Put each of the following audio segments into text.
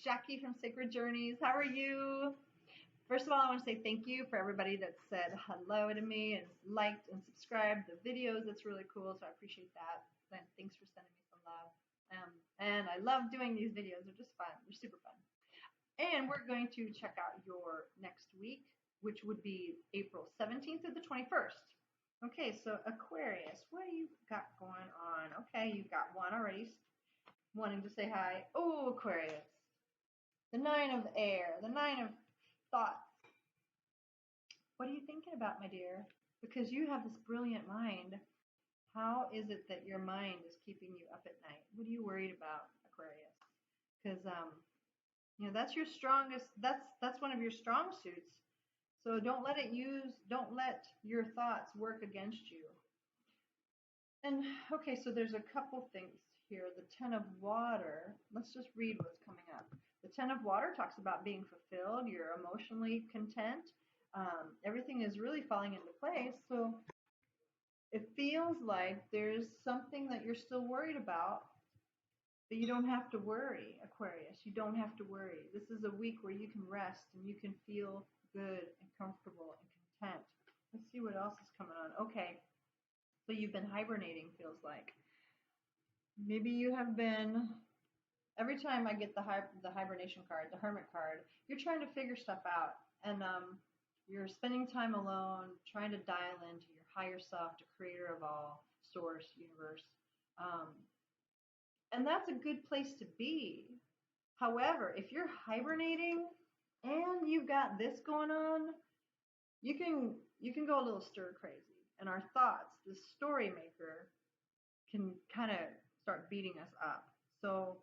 Jackie from Sacred Journeys. How are you? First of all, I want to say thank you for everybody that said hello to me and liked and subscribed the videos. That's really cool, so I appreciate that. And thanks for sending me some love. And I love doing these videos. They're just fun. They're super fun. And we're going to check out your next week, which would be April 17th through the 21st. Okay, so Aquarius, what do you got going on? Okay, you've got one already wanting to say hi. Oh, Aquarius. The Nine of Air, the Nine of Thoughts. What are you thinking about, my dear? Because you have this brilliant mind. How is it that your mind is keeping you up at night? What are you worried about, Aquarius? Because that's your strongest. That's one of your strong suits. So don't let your thoughts work against you. And okay, so there's a couple things here. The Ten of Water. Let's just read what's coming up. The Ten of Water talks about being fulfilled. You're emotionally content. Everything is really falling into place. So it feels like there's something that you're still worried about, but you don't have to worry, Aquarius. You don't have to worry. This is a week where you can rest and you can feel good and comfortable and content. Let's see what else is coming on. Okay, so you've been hibernating, feels like. Maybe you have been. Every time I get the hibernation card, the hermit card, you're trying to figure stuff out, and you're spending time alone, trying to dial into your higher self, the creator of all, source, universe. And that's a good place to be. However, if you're hibernating and you've got this going on, you can go a little stir crazy. And our thoughts, the story maker, can kind of start beating us up. So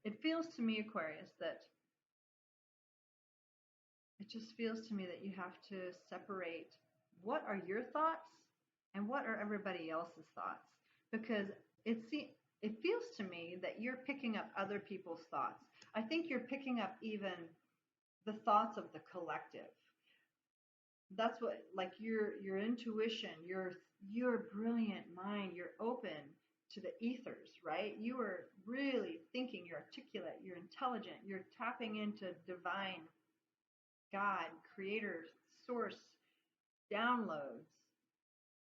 it feels to me, Aquarius, that it just feels to me that you have to separate what are your thoughts and what are everybody else's thoughts. Because it feels to me that you're picking up other people's thoughts. I think you're picking up even the thoughts of the collective. That's what, like your intuition, your brilliant mind, you're open to the ethers, right? You are really thinking, you're articulate, you're intelligent, you're tapping into divine God, creator, source, downloads.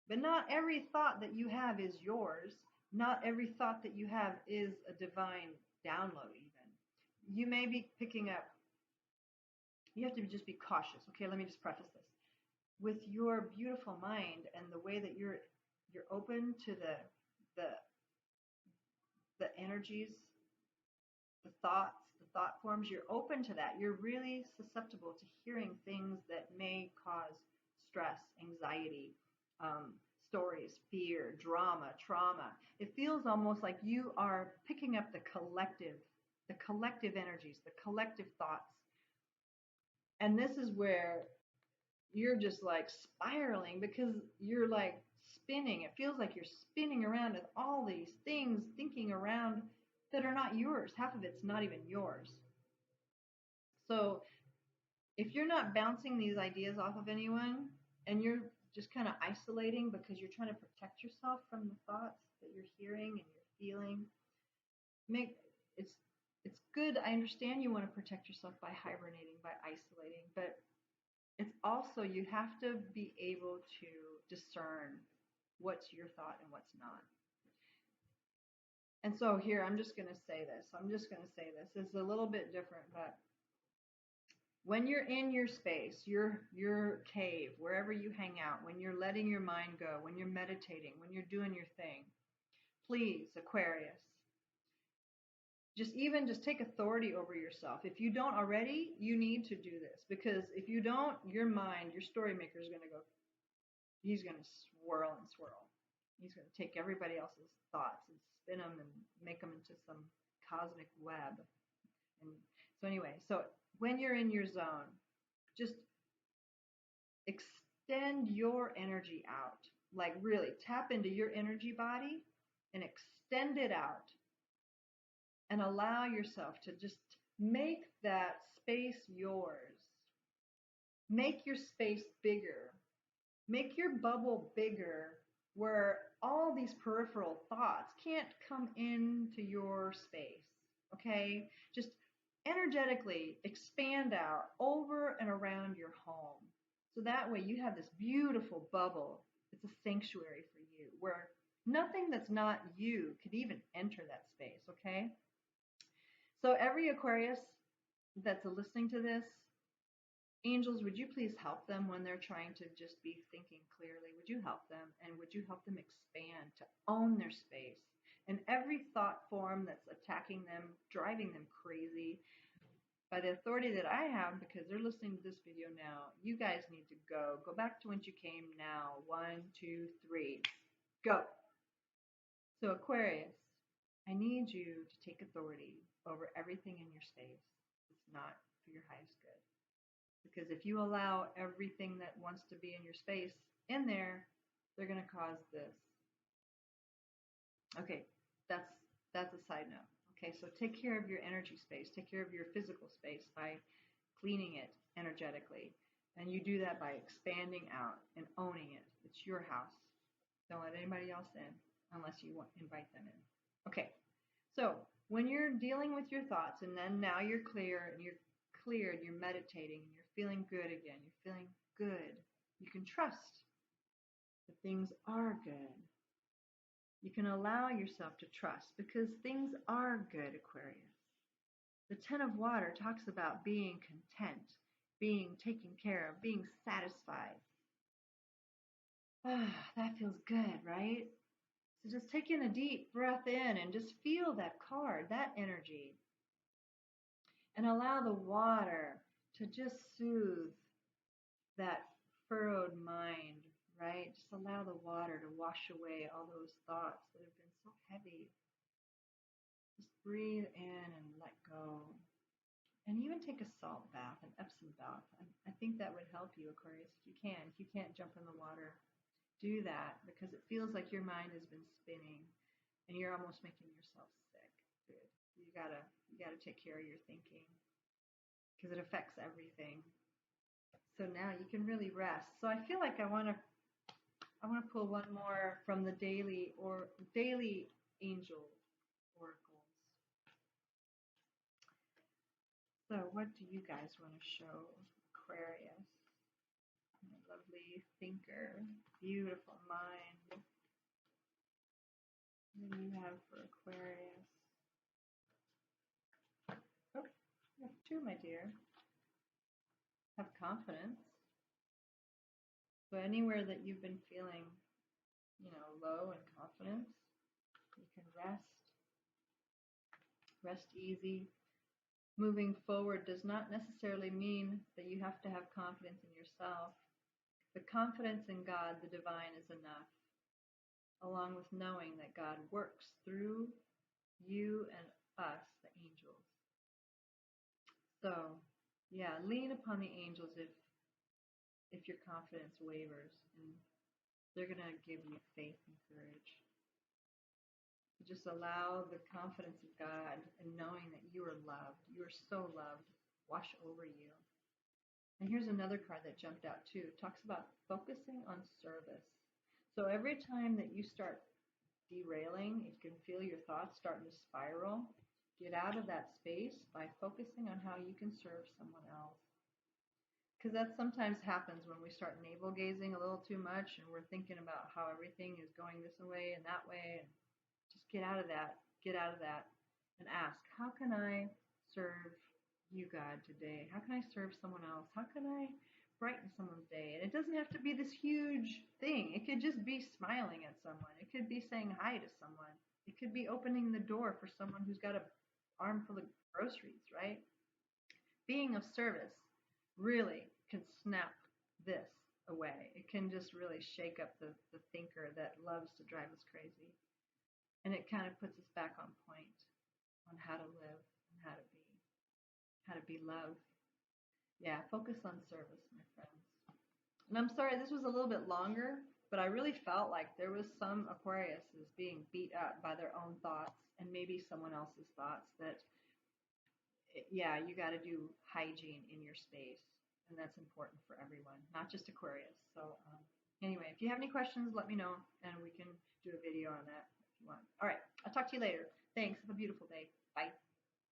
But not every thought that you have is yours. Not every thought that you have is a divine download even. You may be picking up, you have to just be cautious. Okay, let me just preface this. With your beautiful mind and the way that you're open to the energies, the thoughts, the thought forms, you're open to that. You're really susceptible to hearing things that may cause stress, anxiety, stories, fear, drama, trauma. It feels almost like you are picking up the collective energies, the collective thoughts. And this is where you're just like spiraling because you're like spinning. It feels like you're spinning around with all these things, thinking around that are not yours. Half of it's not even yours. So if you're not bouncing these ideas off of anyone and you're just kind of isolating because you're trying to protect yourself from the thoughts that you're hearing and you're feeling, it's good. I understand you want to protect yourself by hibernating, by isolating, but it's also, you have to be able to discern what's your thought and what's not. And so here, I'm just going to say this. It's a little bit different, but when you're in your space, your cave, wherever you hang out, when you're letting your mind go, when you're meditating, when you're doing your thing, please, Aquarius, just take authority over yourself. If you don't already, you need to do this, because if you don't, your mind, your story maker is going to go, he's going to swirl and swirl. He's going to take everybody else's thoughts and spin them and make them into some cosmic web. And so anyway, so when you're in your zone, just extend your energy out. Like really tap into your energy body and extend it out. And allow yourself to just make that space yours. Make your space bigger. Make your bubble bigger where all these peripheral thoughts can't come into your space. okay? Just energetically expand out over and around your home. So that way you have this beautiful bubble. It's a sanctuary for you where nothing that's not you could even enter that space, okay? So every Aquarius that's listening to this, angels, would you please help them when they're trying to just be thinking clearly? Would you help them? And would you help them expand to own their space? And every thought form that's attacking them, driving them crazy, by the authority that I have, because they're listening to this video now, you guys need to go. Go back to whence you came now. 1, 2, 3. Go. So Aquarius, I need you to take authority over everything in your space. It's not for your highest good. Because if you allow everything that wants to be in your space in there, they're going to cause this. Okay, that's a side note. Okay, so take care of your energy space. Take care of your physical space by cleaning it energetically. And you do that by expanding out and owning it. It's your house. Don't let anybody else in unless you invite them in. Okay, so when you're dealing with your thoughts and then now you're clear and you're cleared, you're meditating and you're feeling good again. You're feeling good. You can trust that things are good. You can allow yourself to trust because things are good, Aquarius. The 10 of water talks about being content, being taken care of, being satisfied. Ah, that feels good, right? So just take in a deep breath in and just feel that card, that energy. And allow the water to just soothe that furrowed mind, right? Just allow the water to wash away all those thoughts that have been so heavy. Just breathe in and let go. And even take a salt bath, an Epsom bath. I think that would help you, Aquarius, if you can. If you can't jump in the water, do that because it feels like your mind has been spinning and you're almost making yourself sick. Good. You gotta take care of your thinking because it affects everything. So now you can really rest. So I feel like I want to pull one more from the daily angel oracles. So what do you guys want to show Aquarius? My lovely thinker, beautiful mind. What do you have for Aquarius? Oh, you have 2, my dear. Have confidence. So anywhere that you've been feeling, low in confidence, you can rest easy. Moving forward does not necessarily mean that you have to have confidence in yourself. The confidence in God, the divine, is enough, along with knowing that God works through you and us, the angels. So, yeah, lean upon the angels if your confidence wavers, and they're going to give you faith and courage. Just allow the confidence of God and knowing that you are loved. You are so loved. Wash over you. And here's another card that jumped out too. It talks about focusing on service. So every time that you start derailing, you can feel your thoughts starting to spiral. Get out of that space by focusing on how you can serve someone else. Because that sometimes happens when we start navel gazing a little too much and we're thinking about how everything is going this way and that way. And just get out of that, and ask, how can I serve you, God, today? How can I serve someone else? How can I brighten someone's day? And it doesn't have to be this huge thing. It could just be smiling at someone. It could be saying hi to someone. It could be opening the door for someone who's got an armful of groceries, right? Being of service really can snap this away. It can just really shake up the thinker that loves to drive us crazy. And it kind of puts us back on point on how to live and how to be love. Yeah, focus on service, my friends. And I'm sorry, this was a little bit longer, but I really felt like there was some Aquariuses being beat up by their own thoughts and maybe someone else's thoughts that, yeah, you got to do hygiene in your space. And that's important for everyone, not just Aquarius. So anyway, if you have any questions, let me know and we can do a video on that. Want. All right. I'll talk to you later. Thanks. Have a beautiful day. Bye.